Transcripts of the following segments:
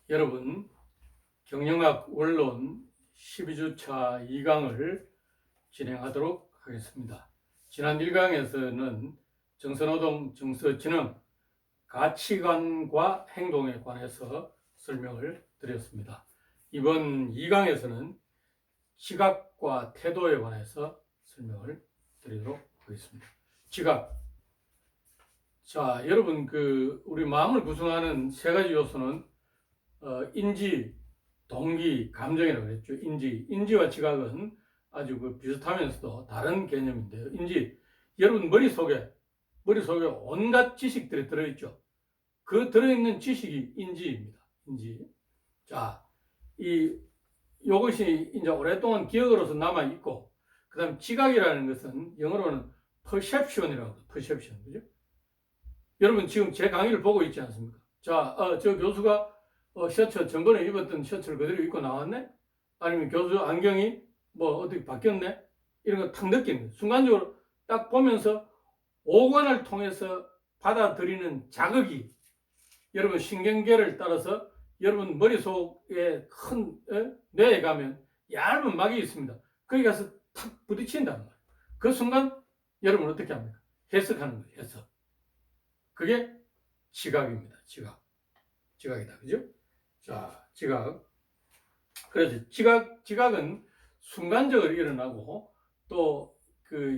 여러분, 경영학 원론 12주차 2강을 진행하도록 하겠습니다. 지난 1강에서는 정서노동, 정서지능, 가치관과 행동에 관해서 설명을 드렸습니다. 이번 2강에서는 지각과 태도에 관해서 설명을 드리도록 하겠습니다. 지각. 자, 여러분, 우리 마음을 구성하는 세 가지 요소는 인지, 동기, 감정이라고 했죠. 인지와 지각은 아주 비슷하면서도 다른 개념인데요. 여러분 머릿속에 온갖 지식들이 들어있죠. 그 들어있는 지식이 인지입니다. 인지. 자, 요것이 이제 오랫동안 기억으로서 남아있고, 그 다음 지각이라는 것은 영어로는 perception이라고 해요. perception. 그죠? 여러분 지금 제 강의를 보고 있지 않습니까? 자, 저 교수가 셔츠, 전번에 입었던 셔츠를 그대로 입고 나왔네? 아니면 교수 안경이 어떻게 바뀌었네? 이런 거 탁 느끼는 거예요. 순간적으로 딱 보면서 오감을 통해서 받아들이는 자극이 여러분 신경계를 따라서 여러분 머릿속에 큰 뇌에 가면 얇은 막이 있습니다. 거기 가서 탁 부딪힌단 말이에요. 그 순간 여러분 어떻게 합니까? 해석하는 거예요. 해석. 그게 지각입니다. 지각이다. 그죠? 자, 지각. 그래서 지각은 순간적으로 일어나고 또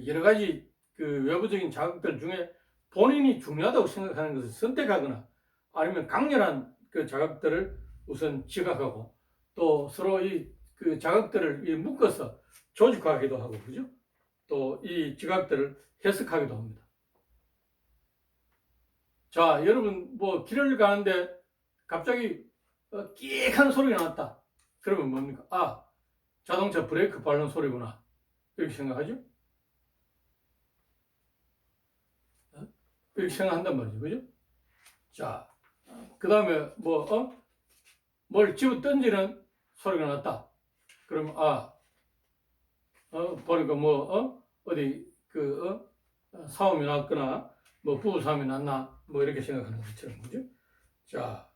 여러 가지 외부적인 자극들 중에 본인이 중요하다고 생각하는 것을 선택하거나 아니면 강렬한 자극들을 우선 지각하고 또 서로 그 자극들을 묶어서 조직화하기도 하고, 그죠? 또 이 지각들을 해석하기도 합니다. 자, 여러분 길을 가는데 갑자기 끼익한 소리가 났다. 그러면 뭡니까? 자동차 브레이크 밟는 소리구나. 이렇게 생각하죠? 이렇게 생각한단 말이죠. 그죠? 자, 그 다음에 뭘 집어 던지는 소리가 났다. 그러면 보니까 어디 싸움이 났거나 부부싸움이 났나 이렇게 생각하는 것처럼. 그죠? 자,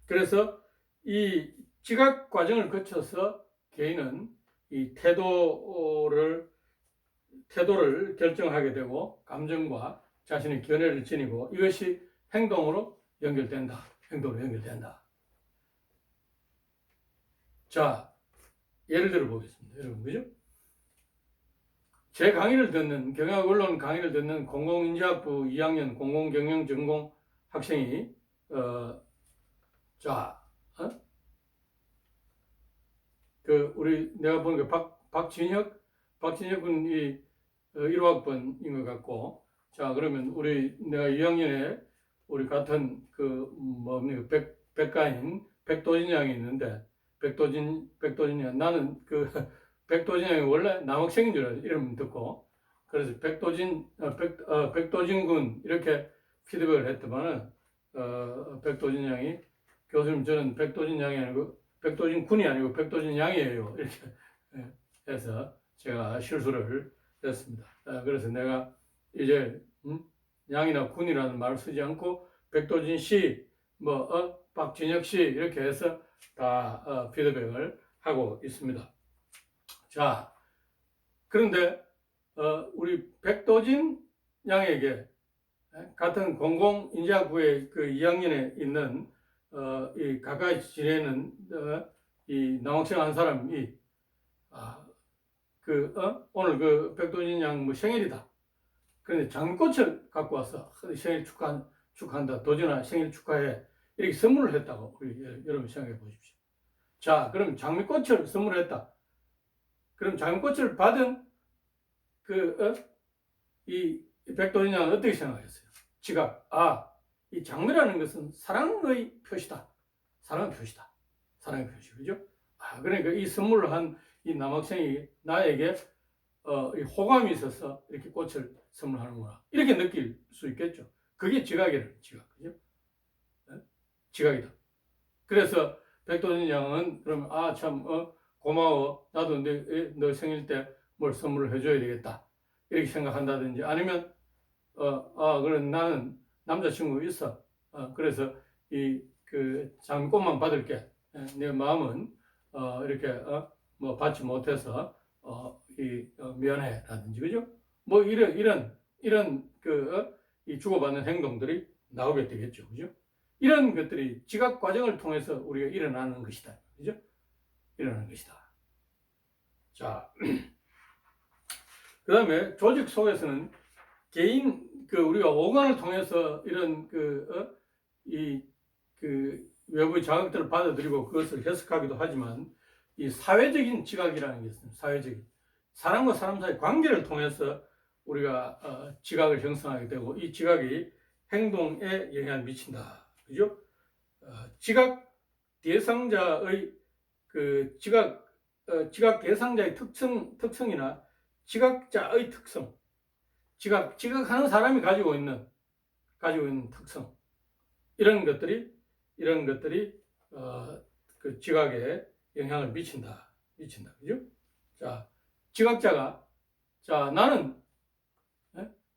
그래서 이 지각 과정을 거쳐서 개인은 이 태도를 결정하게 되고 감정과 자신의 견해를 지니고 이것이 행동으로 연결된다. 자, 예를 들어 보겠습니다. 여러분, 그죠? 제 강의를 듣는, 경영학 원론 강의를 듣는 공공인지학부 2학년 공공경영전공 학생이, 내가 보니까 박진혁 군이 1호학번인 것 같고, 자, 그러면 내가 2학년에 우리 같은 백가인 백도진 양이 있는데, 백도진 양, 나는 백도진 양이 원래 남학생인 줄 알았어요. 이름 듣고. 그래서 백도진 군, 이렇게 피드백을 했더만은, 백도진 양이, 교수님, 저는 백도진 양이 아니고, 백도진 군이 아니고 백도진 양이에요. 이렇게 해서 제가 실수를 했습니다. 그래서 내가 이제 양이나 군이라는 말을 쓰지 않고 백도진 씨, 박진혁 씨 이렇게 해서 다 피드백을 하고 있습니다. 자, 그런데 우리 백도진 양에게 같은 공공인지학부의 2학년에 있는 이 가까이 지내는 이 남학생 한 사람이 오늘 백도진 양 생일이다. 그런데 장미꽃을 갖고 와서 생일 축하한다. 도진아 생일 축하해. 이렇게 선물을 했다고 여러분 생각해 보십시오. 자, 그럼 장미꽃을 선물했다. 그럼 장미꽃을 받은 이 백도진 양은 어떻게 생각했어요? 지각. 이 장미라는 것은 사랑의 표시다. 사랑의 표시. 그죠? 그러니까 이 선물을 한 이 남학생이 나에게 호감이 있어서 이렇게 꽃을 선물하는구나. 이렇게 느낄 수 있겠죠. 그게 지각이라는 지각. 그죠? 지각이다. 그래서 백도진 양은 그러면 참 고마워. 나도 너 생일 때 뭘 선물을 해줘야 되겠다. 이렇게 생각한다든지 아니면 그럼 나는 남자친구 있어. 그래서 장미꽃만 받을게. 내 마음은 이렇게 뭐 받지 못해서 미안해라든지 그죠? 뭐 이런 이 주고받는 행동들이 나오게 되겠죠, 그죠? 이런 것들이 지각 과정을 통해서 우리가 일어나는 것이다, 그죠? 일어나는 것이다. 자, 그 다음에 조직 속에서는 개인 우리가 오간을 통해서 이런 외부의 자극들을 받아들이고 그것을 해석하기도 하지만 이 사회적인 지각이라는 게 있습니다. 사회적인 사람과 사람 사이 관계를 통해서 우리가 지각을 형성하게 되고 이 지각이 행동에 영향을 미친다. 그죠? 지각 대상자의 지각 대상자의 특성이나 지각자의 특성, 지각하는 사람이 가지고 있는 특성 이런 것들이 지각에 영향을 미친다. 그죠? 자, 지각자가 나는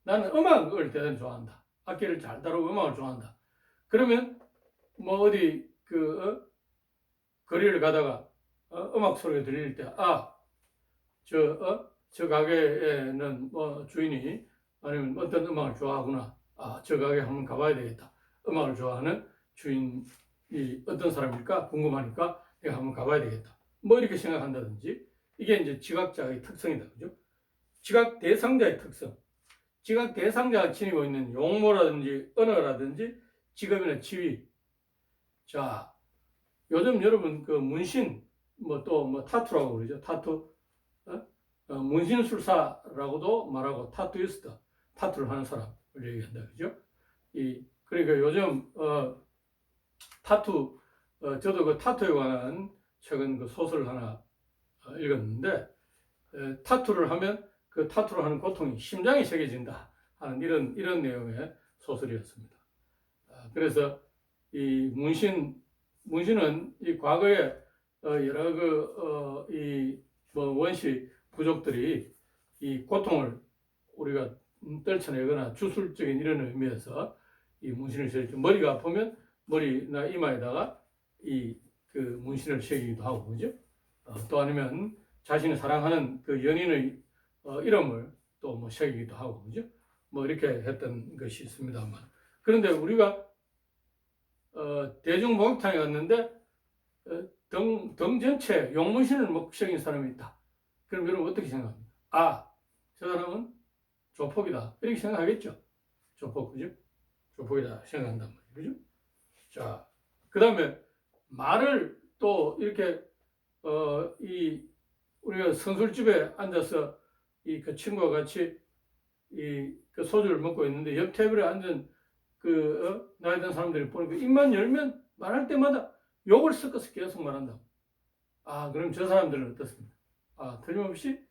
음악을 대단히 좋아한다. 악기를 잘 다루고 음악을 좋아한다. 그러면 뭐 어디 거리를 가다가 음악 소리가 들릴 때 저 가게에는 뭐 주인이 아니면 어떤 음악을 좋아하구나. 저 가게 한번 가봐야 되겠다. 음악을 좋아하는 주인이 어떤 사람일까 궁금하니까 내가 한번 가봐야 되겠다. 뭐 이렇게 생각한다든지 이게 이제 지각자의 특성이다. 그죠? 지각 대상자의 특성. 지각 대상자가 지니고 있는 용모라든지 언어라든지 직업이나 지위. 자, 요즘 여러분 문신 또 타투라고 그러죠. 타투. 문신술사라고도 말하고 타투이스트, 타투를 하는 사람을 얘기한다. 그죠? 그러니까 요즘 타투 저도 타투에 관한 최근 소설을 하나 읽었는데 타투를 하면 타투를 하는 고통이 심장에 새겨진다 하는 이런 내용의 소설이었습니다. 그래서 이 문신은 이 과거에 여러 원시 부족들이 이 고통을 우리가 떨쳐내거나 주술적인 이런 의미에서 이 문신을 새겼죠. 머리가 아프면 머리나 이마에다가 문신을 새기기도 하고, 그죠? 또 아니면 자신이 사랑하는 연인의 이름을 또 새기기도 하고, 그죠? 이렇게 했던 것이 있습니다만. 그런데 우리가 대중목욕탕에 갔는데 등 전체에 용문신을 새긴 사람이 있다. 그럼 여러분 어떻게 생각합니까? 저 사람은 조폭이다. 이렇게 생각하겠죠? 조폭, 그죠? 조폭이다 생각한단 말이죠. 그죠? 자, 그 다음에 말을 또 이렇게, 우리가 선술집에 앉아서 그 친구와 같이 소주를 먹고 있는데 옆 테이블에 앉은 나이 든 사람들이 보니까 입만 열면 말할 때마다 욕을 섞어서 계속 말한다. 그럼 저 사람들은 어떻습니까? 틀림없이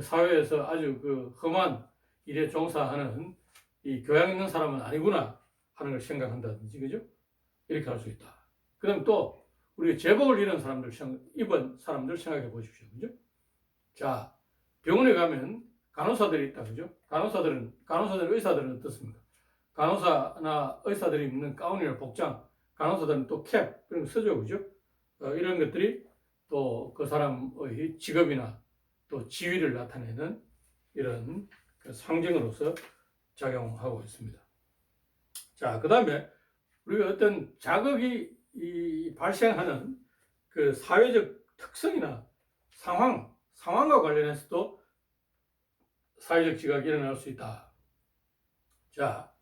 사회에서 아주 험한 일에 종사하는 이 교양 있는 사람은 아니구나 하는 걸 생각한다든지, 그죠? 이렇게 할 수 있다. 그 다음에 또 우리가 제복을 입은 사람들 생각해 보십시오. 그죠? 자, 병원에 가면 간호사들이 있다. 그죠? 의사들은 어떻습니까? 간호사나 의사들이 입는 가운이나 복장, 간호사들은 또 캡, 그런 거 쓰죠. 그죠? 이런 것들이 또 그 사람의 직업이나 또 지위를 나타내는 이런 상징으로서 작용하고 있습니다. 자, 그 다음에 우리가 어떤 자극이 발생하는 사회적 특성이나 상황과 관련해서도 사회적 지각이 일어날 수 있다. 자,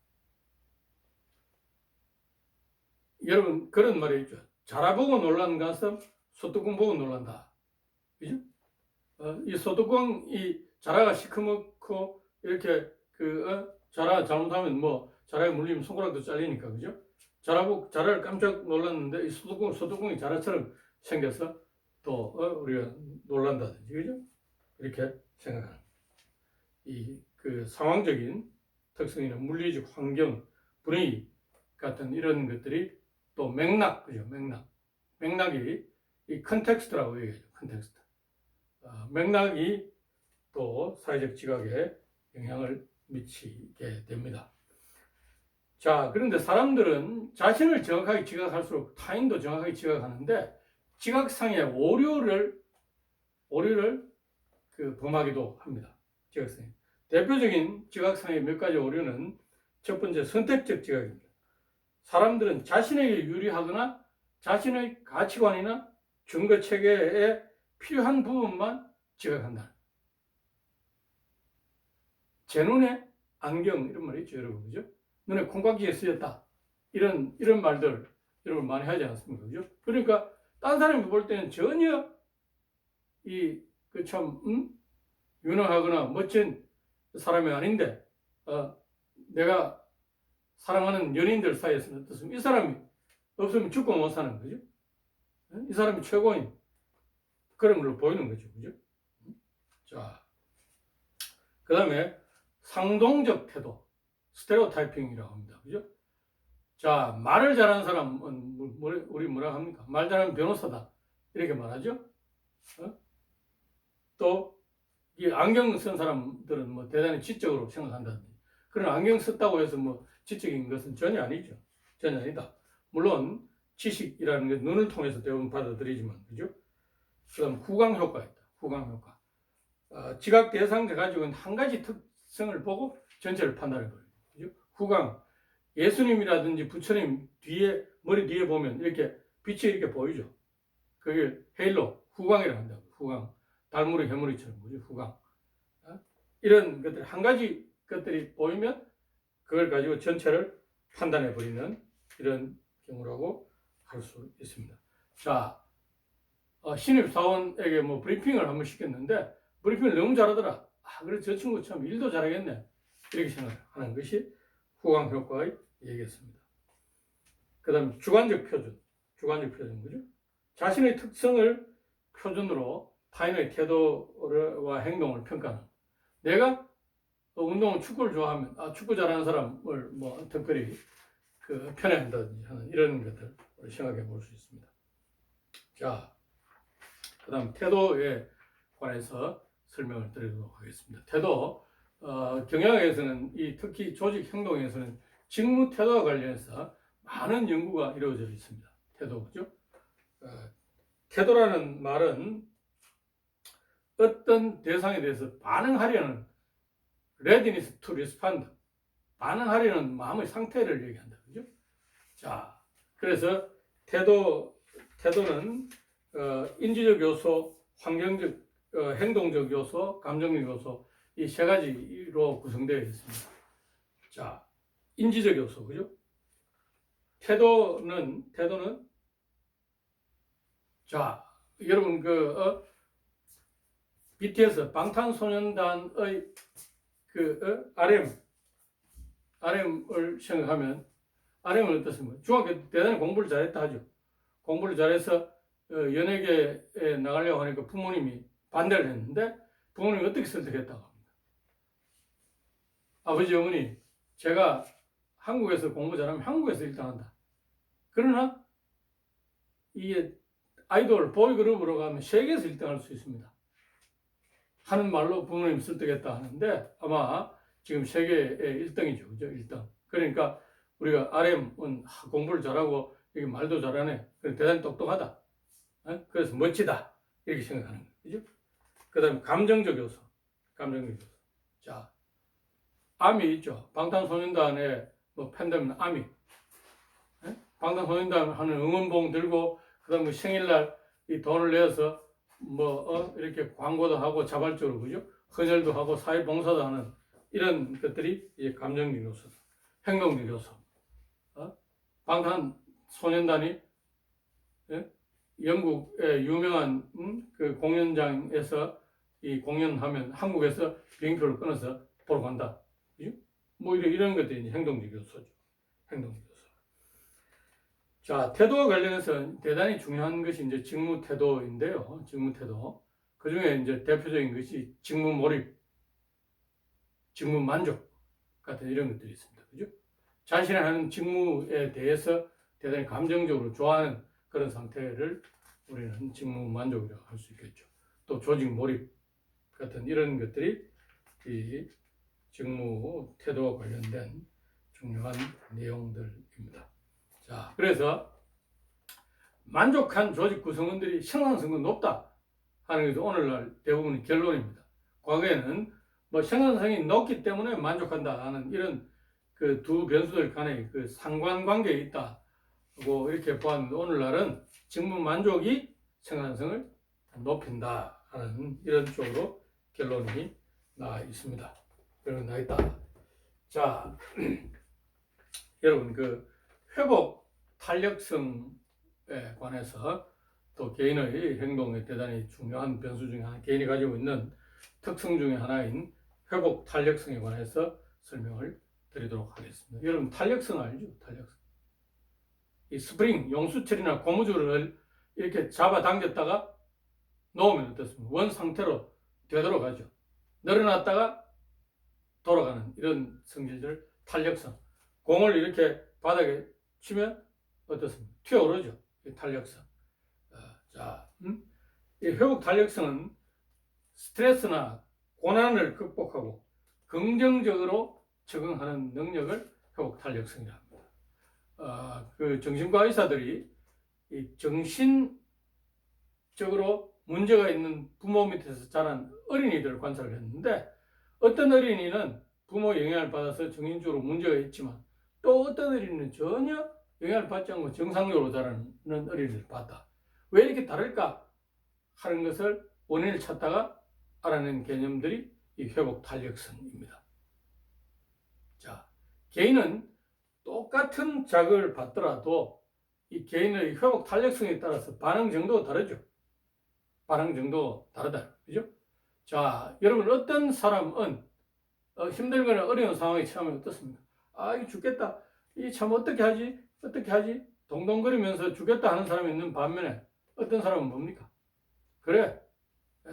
여러분 그런 말이 있죠. 자라 보고 놀라는 가슴, 소뚜껑 보고 놀란다. 그죠? 이 소뚜껑이 자라가 시커멓고 이렇게 자라 잘못하면 자라에 물리면 손가락도 잘리니까, 그죠? 자라를 깜짝 놀랐는데 이 소뚜껑이 자라처럼 생겨서 또 우리가 놀란다든지, 그죠? 이렇게 생각하는 상황적인 특성이나 물리적 환경, 분위기 같은 이런 것들이 또 맥락, 그죠? 맥락이 이 컨텍스트라고 얘기하죠. 컨텍스트. 맥락이 또 사회적 지각에 영향을 미치게 됩니다. 자, 그런데 사람들은 자신을 정확하게 지각할수록 타인도 정확하게 지각하는데 지각상의 오류를 범하기도 합니다. 지각상에. 대표적인 지각상의 몇 가지 오류는 첫 번째 선택적 지각입니다. 사람들은 자신에게 유리하거나 자신의 가치관이나 증거 체계에 필요한 부분만 지각한다. 제 눈에 안경 이런 말 있죠, 여러분, 그죠? 눈에 콩깍지가 쓰였다. 이런 말들 여러분 많이 하지 않습니까, 그죠? 그러니까 딴 사람이 볼 때는 전혀 유능하거나 멋진 사람이 아닌데 내가 사랑하는 연인들 사이에서는 어떻습니까? 이 사람이 없으면 죽고 못 사는 거죠. 이 사람이 최고인 그런 걸로 보이는 거죠, 그죠? 자, 그 다음에 상동적 태도, 스테레오타이핑이라고 합니다, 그죠? 자, 말을 잘하는 사람은 우리 뭐라 합니까? 말 잘하는 변호사다 이렇게 말하죠. 또 이 안경 쓴 사람들은 뭐 대단히 지적으로 생각한다든지 그런 안경 썼다고 해서 뭐 지적인 것은 전혀 아니죠. 전혀 아니다. 물론 지식이라는 게 눈을 통해서 대부분 받아들이지만, 그죠? 그 다음 후광 효과 있다. 후광 효과. 지각 대상자 가지고는 한 가지 특성을 보고 전체를 판단해버려요. 그죠? 후광. 예수님이라든지 부처님 머리 뒤에 보면 이렇게 빛이 이렇게 보이죠. 그게 헤일로, 후광이라고 한다고. 후광. 달무리, 해무리처럼, 그죠? 후광. 이런 것들, 한 가지 것들이 보이면 그걸 가지고 전체를 판단해버리는 이런 경우라고 할 수 있습니다. 자, 신입사원에게 뭐 브리핑을 한번 시켰는데, 브리핑을 너무 잘하더라. 그래, 저 친구 참 일도 잘하겠네. 이렇게 생각하는 것이 후광 효과의 얘기였습니다. 그 다음 주관적 표준. 주관적 표준, 그죠? 자신의 특성을 표준으로 타인의 태도와 행동을 평가하는. 내가 운동을 축구를 좋아하면 축구 잘하는 사람을 뭐 특별히 편애한다든지 하는 이런 것들을 생각해 볼 수 있습니다. 자, 그 다음 태도에 관해서 설명을 드리도록 하겠습니다. 태도, 경영학에서는 특히 조직 행동에서는 직무 태도와 관련해서 많은 연구가 이루어져 있습니다. 태도, 그죠? 태도라는 말은 어떤 대상에 대해서 반응하려는 readiness to respond, 반응하려는 마음의 상태를 얘기한다, 그죠? 자, 그래서 태도는 인지적 요소, 환경적, 행동적 요소, 감정적 요소 이 세 가지로 구성되어 있습니다. 자, 인지적 요소, 그죠? 태도는 자, 여러분 BTS 방탄소년단의 RM을 생각하면 RM은 어떻습니까? 중학교 때 대단히 공부를 잘했다 하죠. 공부를 잘해서 연예계에 나가려고 하니까 부모님이 반대를 했는데 부모님이 어떻게 설득했다고 합니다. 아버지, 어머니, 제가 한국에서 공부 잘하면 한국에서 1등한다. 그러나 이 아이돌 보이그룹으로 가면 세계에서 1등할 수 있습니다. 하는 말로 부모님 설득했다 하는데 아마 지금 세계의 1등이죠. 그죠? 1등. 그러니까 우리가 RM은 공부를 잘하고 이게 말도 잘하네. 대단히 똑똑하다. 그래서 멋지다. 이렇게 생각하는 거죠. 그죠? 그 다음에 감정적 요소. 자, 아미 있죠. 방탄소년단의 팬덤은 아미. 방탄소년단 하는 응원봉 들고 그 다음에 생일날 이 돈을 내서 이렇게 광고도 하고 자발적으로, 그죠? 헌혈도 하고 사회봉사도 하는 이런 것들이 이제 감정적 요소다. 행동적 요소. 방탄소년단이 영국의 유명한 그 공연장에서 이 공연하면 한국에서 비행표를 끊어서 보러 간다. 그죠? 뭐 이런 것들이 행동적 요소죠. 행동적 요소. 자, 태도와 관련해서 대단히 중요한 것이 이제 직무 태도인데요. 직무 태도. 그 중에 이제 대표적인 것이 직무 몰입, 직무 만족 같은 이런 것들이 있습니다. 그죠? 자신이 하는 직무에 대해서 대단히 감정적으로 좋아하는 그런 상태를 우리는 직무 만족이라고 할 수 있겠죠. 또 조직 몰입 같은 이런 것들이 이 직무 태도와 관련된 중요한 내용들입니다. 자, 그래서 만족한 조직 구성원들이 생산성은 높다 하는 것이 오늘날 대부분의 결론입니다. 과거에는 뭐 생산성이 높기 때문에 만족한다 하는 이런 그 두 변수들 간의 그 상관관계에 있다고 이렇게 보았는데, 오늘날은 직무 만족이 생산성을 높인다 하는 이런 쪽으로 결론이 나 있습니다. 결론이 나 있다. 자, 여러분 그 회복 탄력성에 관해서 또 개인의 행동에 대단히 중요한 변수 중에 하나, 개인이 가지고 있는 특성 중에 하나인 회복 탄력성에 관해서 설명을 드리도록 하겠습니다. 여러분 탄력성 알죠? 탄력성. 이 스프링, 용수철이나 고무줄을 이렇게 잡아당겼다가 놓으면 어떻습니까? 원 상태로 되돌아가죠. 늘어났다가 돌아가는 이런 성질들, 탄력성. 공을 이렇게 바닥에 치면 어떻습니까? 튀어오르죠. 이 탄력성. 자, 이 회복 탄력성은 스트레스나 고난을 극복하고 긍정적으로 적응하는 능력을 회복 탄력성이라 합니다. 그 정신과 의사들이 이 정신적으로 문제가 있는 부모 밑에서 자란 어린이들을 관찰을 했는데, 어떤 어린이는 부모 영향을 받아서 정신적으로 문제가 있지만 또 어떤 어린이는 전혀 영향을 받지 않고 정상적으로 자라는 어린이를 봤다. 왜 이렇게 다를까 하는 것을 원인을 찾다가 알아낸 개념들이 이 회복 탄력성입니다. 자, 개인은 똑같은 자극을 받더라도 이 개인의 회복 탄력성에 따라서 반응 정도가 다르죠. 반응 정도 다르다. 그죠? 자, 여러분 어떤 사람은 힘들거나 어려운 상황에 처하면 어떻습니까? 아, 이거 죽겠다. 이 참 어떻게 하지? 어떻게 하지? 동동거리면서 죽겠다 하는 사람이 있는 반면에 어떤 사람은 뭡니까? 그래,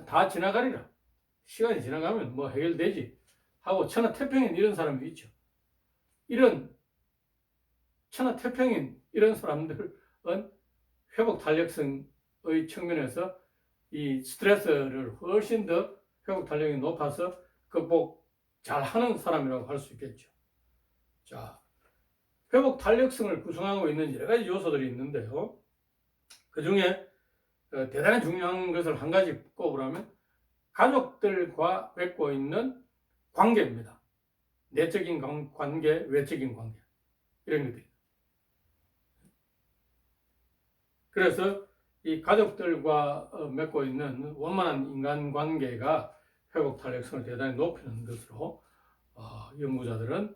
다 지나가리라. 시간이 지나가면 뭐 해결되지 하고 천하태평인 이런 사람이 있죠. 이런 천하태평인 이런 사람들은 회복 탄력성의 측면에서 이 스트레스를 훨씬 더 회복 탄력이 높아서 극복 잘하는 사람이라고 할 수 있겠죠. 자, 회복 탄력성을 구성하고 있는 여러 가지 요소들이 있는데요. 그 중에 대단히 중요한 것을 한 가지 꼽으라면 가족들과 맺고 있는 관계입니다. 내적인 관계, 외적인 관계, 이런 것들이. 그래서 이 가족들과 맺고 있는 원만한 인간관계가 회복 탄력성을 대단히 높이는 것으로 연구자들은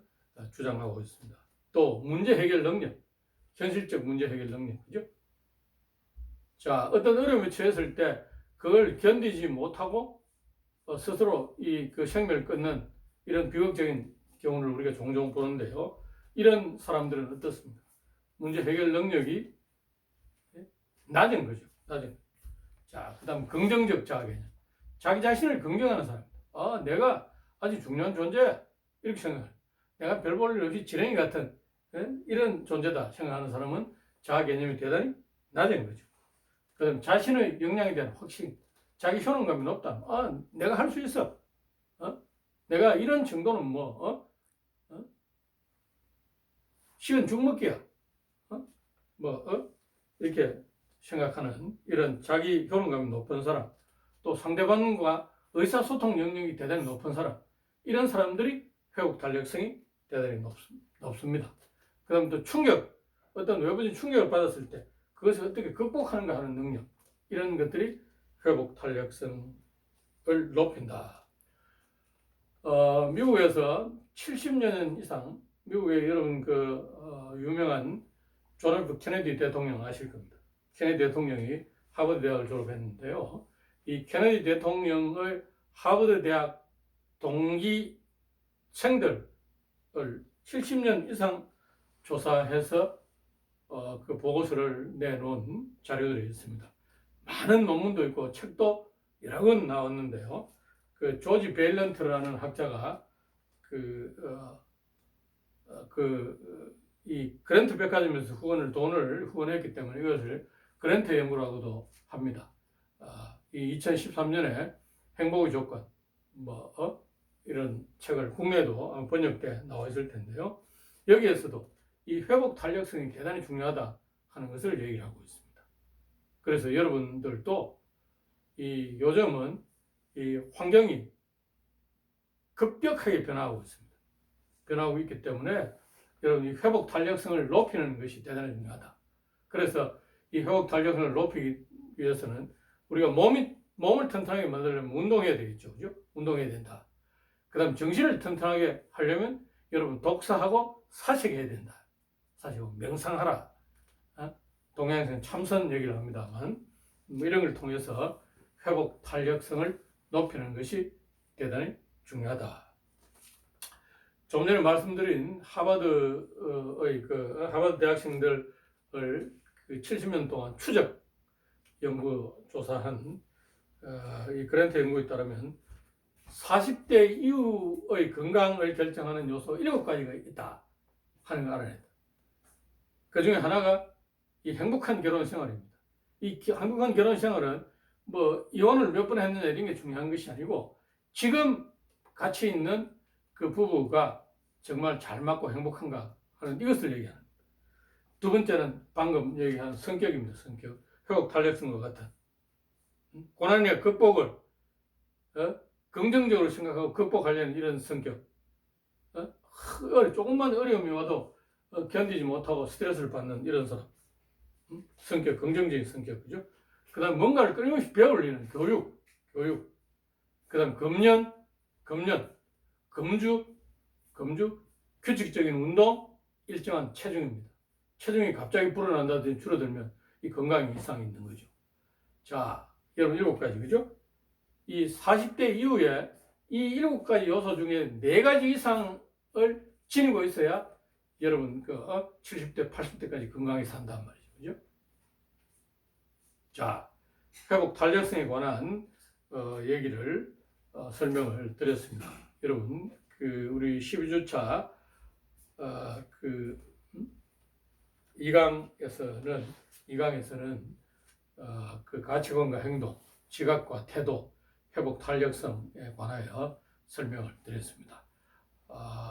주장하고 있습니다. 또 문제 해결 능력, 현실적 문제 해결 능력, 그죠? 자, 어떤 어려움에 처했을 때 그걸 견디지 못하고 스스로 그 생명을 끊는 이런 비극적인 경우를 우리가 종종 보는데요. 이런 사람들은 어떻습니까? 문제 해결 능력이 낮은 거죠. 낮은. 자, 그 다음 긍정적 자아 개념. 자기 자신을 긍정하는 사람. 내가 아주 중요한 존재야. 이렇게 생각해요. 내가 별 볼 일 없이 지렁이 같은 이런 존재다 생각하는 사람은 자아 개념이 대단히 낮은 거죠. 그 다음 자신의 역량에 대한 확신. 자기 효능감이 높다. 내가 할 수 있어. 내가 이런 정도는 식은 죽 먹기야. 이렇게 생각하는 이런 자기 효능감이 높은 사람, 또 상대방과 의사소통 능력이 대단히 높은 사람, 이런 사람들이 회복 탄력성이 대단히 높습니다. 그 다음 또 충격, 어떤 외부적인 충격을 받았을 때 그것을 어떻게 극복하는가 하는 능력, 이런 것들이 회복 탄력성을 높인다. 미국에서 70년 이상, 미국의 여러분 유명한 존 F 케네디 대통령 아실 겁니다. 케네디 대통령이 하버드 대학을 졸업했는데요. 이 케네디 대통령의 하버드 대학 동기생들을 70년 이상 조사해서 그 보고서를 내놓은 자료들이 있습니다. 많은 논문도 있고 책도 여러 권 나왔는데요. 그 조지 베일런트라는 학자가 이 그랜트 백화점에서 돈을 후원했기 때문에 이것을 그랜트 연구라고도 합니다. 이 2013년에 행복의 조건, 이런 책을 국내에도 번역돼 나와 있을 텐데요. 여기에서도 이 회복 탄력성이 대단히 중요하다 하는 것을 얘기를 하고 있습니다. 그래서 여러분들도 이 요즘은 이 환경이 급격하게 변화하고 있습니다. 변화하고 있기 때문에 여러분 이 회복 탄력성을 높이는 것이 대단히 중요하다. 그래서 이 회복 탄력성을 높이기 위해서는 우리가 몸을 튼튼하게 만들려면 운동해야 되겠죠. 그죠? 운동해야 된다. 그 다음 정신을 튼튼하게 하려면 여러분 독서하고 사색해야 된다. 사색하고 명상하라. 동양에서는 참선 얘기를 합니다만 뭐 이런 걸 통해서 회복 탄력성을 높이는 것이 대단히 중요하다. 좀 전에 말씀드린 하버드의 하버드 대학생들을 70년 동안 추적 연구 조사한 이 그랜트 연구에 따르면 40대 이후의 건강을 결정하는 요소 7가지가 있다 하는 걸 알아냈다. 그 중에 하나가 이 행복한 결혼 생활입니다. 이 행복한 결혼 생활은 뭐 이혼을 몇 번 했느냐 이런 게 중요한 것이 아니고 지금 같이 있는 그 부부가 정말 잘 맞고 행복한가 하는 이것을 얘기하는. 두 번째는 방금 얘기한 성격입니다. 성격. 회복 탄력성과 같은. 고난이나 극복을 긍정적으로 생각하고 극복하려는 이런 성격. 조금만 어려움이 와도 견디지 못하고 스트레스를 받는 이런 사람. 성격, 긍정적인 성격. 그죠? 그 다음 뭔가를 끊임없이 배우려는 교육. 그 다음 금연, 금주, 규칙적인 운동, 일정한 체중입니다. 체중이 갑자기 불어난다든지 줄어들면 이 건강에 이상이 있는 거죠. 자, 여러분 7가지, 그죠? 이 40대 이후에 이 7가지 요소 중에 4가지 이상을 지니고 있어야 여러분 70대, 80대까지 건강히 산단 말이죠. 그죠? 자, 회복 탄력성에 관한 얘기를 설명을 드렸습니다. 여러분, 우리 12주차 2강에서는 그 가치관과 행동, 지각과 태도, 회복 탄력성에 관하여 설명을 드렸습니다.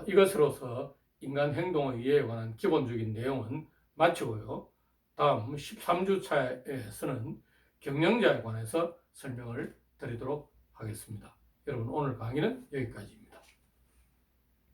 이것으로서 인간 행동의 이해에 관한 기본적인 내용은 마치고요. 다음 13주차에서는 경영자에 관해서 설명을 드리도록 하겠습니다. 여러분 오늘 강의는 여기까지입니다.